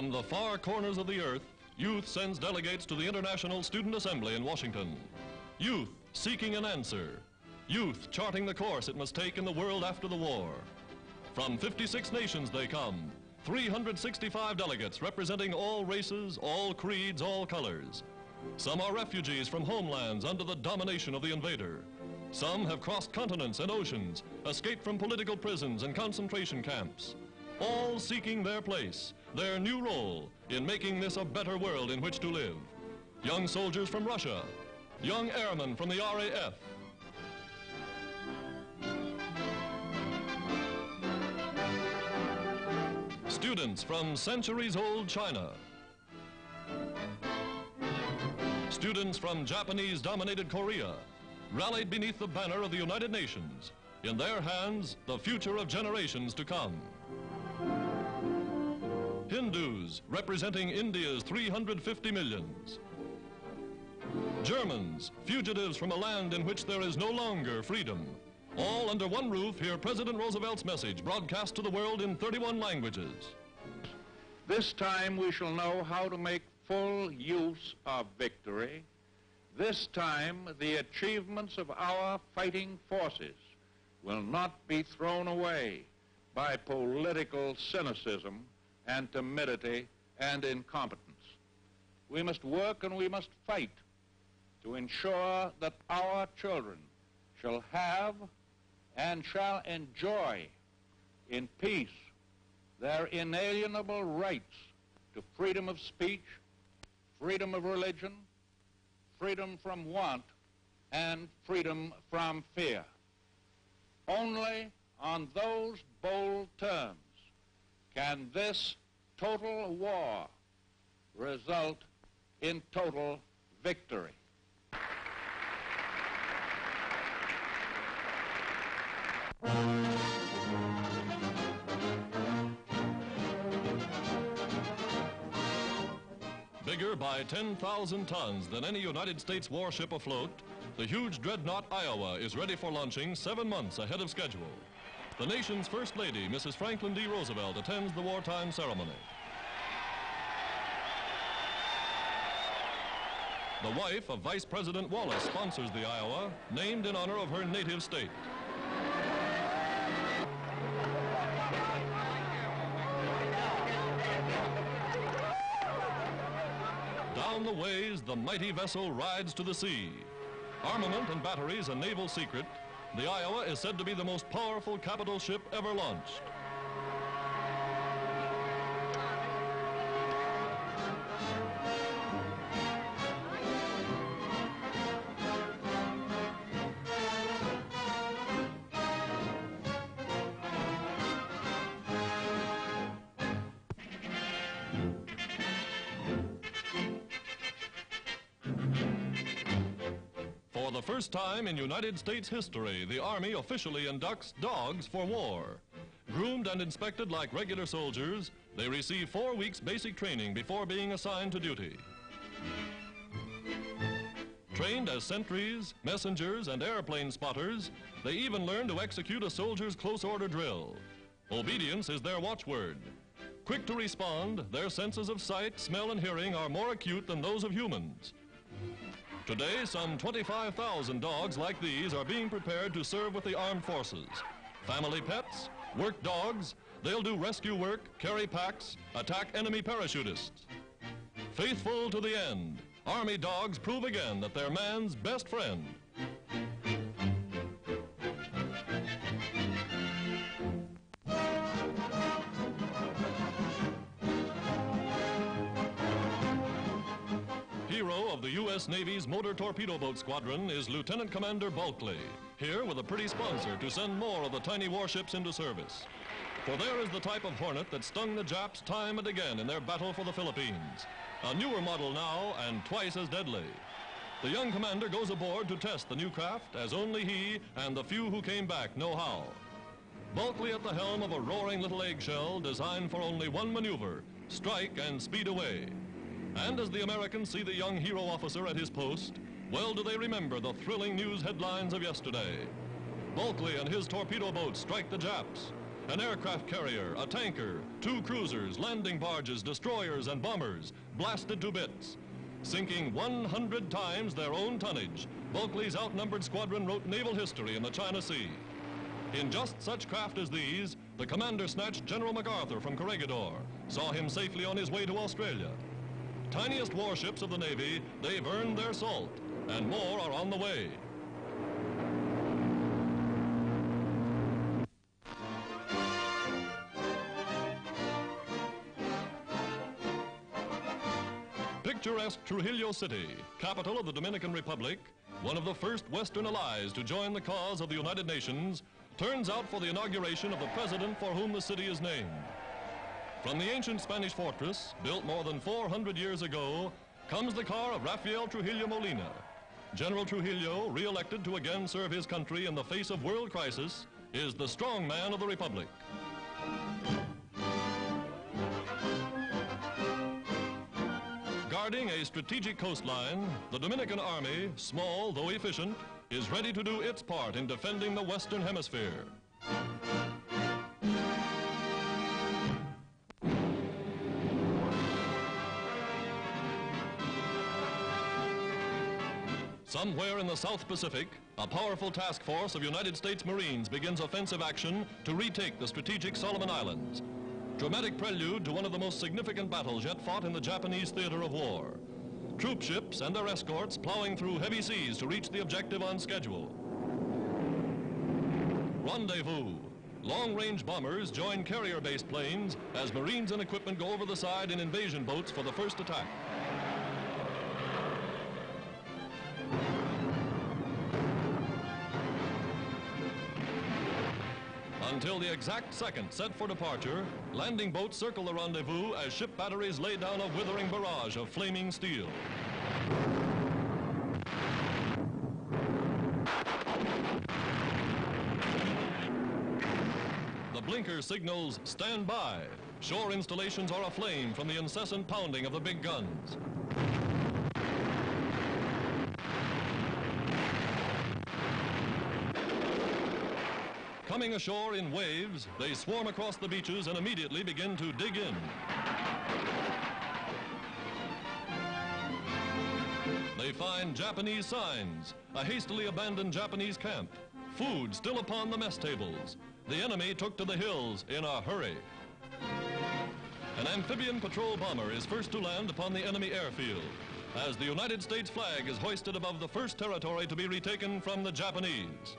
From the far corners of the earth, youth sends delegates to the International Student Assembly in Washington. Youth seeking an answer. Youth charting the course it must take in the world after the war. From 56 nations they come, 365 delegates representing all races, all creeds, all colors. Some are refugees from homelands under the domination of the invader. Some have crossed continents and oceans, escaped from political prisons and concentration camps, all seeking their place, their new role in making this a better world in which to live. Young soldiers from Russia, young airmen from the RAF, students from centuries-old China, students from Japanese-dominated Korea, rallied beneath the banner of the United Nations. In their hands, the future of generations to come. Hindus, representing India's 350 millions. Germans, fugitives from a land in which there is no longer freedom. All under one roof hear President Roosevelt's message broadcast to the world in 31 languages. This time we shall know how to make full use of victory. This time the achievements of our fighting forces will not be thrown away by political cynicism and timidity and incompetence. We must work and we must fight to ensure that our children shall have and shall enjoy in peace their inalienable rights to freedom of speech, freedom of religion, freedom from want, and freedom from fear. Only on those bold terms can this total war result in total victory. Bigger by 10,000 tons than any United States warship afloat, the huge dreadnought Iowa is ready for launching 7 months ahead of schedule. The nation's First Lady, Mrs. Franklin D. Roosevelt, attends the wartime ceremony. The wife of Vice President Wallace sponsors the Iowa, named in honor of her native state. Down the ways, the mighty vessel rides to the sea. Armament and batteries a naval secret, the Iowa is said to be the most powerful capital ship ever launched. For the first time in United States history, the Army officially inducts dogs for war. Groomed and inspected like regular soldiers, they receive 4 weeks basic training before being assigned to duty. Trained as sentries, messengers, and airplane spotters, they even learn to execute a soldier's close order drill. Obedience is their watchword. Quick to respond, their senses of sight, smell, and hearing are more acute than those of humans. Today, some 25,000 dogs like these are being prepared to serve with the armed forces. Family pets, work dogs, they'll do rescue work, carry packs, attack enemy parachutists. Faithful to the end, Army dogs prove again that they're man's best friend. Hero of the U.S. Navy's Motor Torpedo Boat Squadron is Lieutenant Commander Bulkley, here with a pretty sponsor to send more of the tiny warships into service. For there is the type of Hornet that stung the Japs time and again in their battle for the Philippines. A newer model now and twice as deadly. The young commander goes aboard to test the new craft as only he and the few who came back know how. Bulkley at the helm of a roaring little eggshell designed for only one maneuver, strike and speed away. And as the Americans see the young hero officer at his post, well do they remember the thrilling news headlines of yesterday. Bulkley and his torpedo boats strike the Japs, an aircraft carrier, a tanker, 2 cruisers, landing barges, destroyers, and bombers blasted to bits. Sinking 100 times their own tonnage, Bulkeley's outnumbered squadron wrote naval history in the China Sea. In just such craft as these, the commander snatched General MacArthur from Corregidor, saw him safely on his way to Australia. Tiniest warships of the Navy, they've earned their salt, and more are on the way. Picturesque Trujillo City, capital of the Dominican Republic, one of the first Western allies to join the cause of the United Nations, turns out for the inauguration of the president for whom the city is named. From the ancient Spanish fortress, built more than 400 years ago, comes the car of Rafael Trujillo Molina. General Trujillo, re-elected to again serve his country in the face of world crisis, is the strong man of the Republic. Guarding a strategic coastline, the Dominican Army, small though efficient, is ready to do its part in defending the Western Hemisphere. Somewhere in the South Pacific, a powerful task force of United States Marines begins offensive action to retake the strategic Solomon Islands. Dramatic prelude to one of the most significant battles yet fought in the Japanese theater of war. Troop ships and their escorts plowing through heavy seas to reach the objective on schedule. Rendezvous. Long-range bombers join carrier-based planes as Marines and equipment go over the side in invasion boats for the first attack. Until the exact second set for departure, landing boats circle the rendezvous as ship batteries lay down a withering barrage of flaming steel. The blinker signals "Stand by." Shore installations are aflame from the incessant pounding of the big guns. Coming ashore in waves, they swarm across the beaches and immediately begin to dig in. They find Japanese signs, a hastily abandoned Japanese camp, food still upon the mess tables. The enemy took to the hills in a hurry. An amphibian patrol bomber is first to land upon the enemy airfield as the United States flag is hoisted above the first territory to be retaken from the Japanese.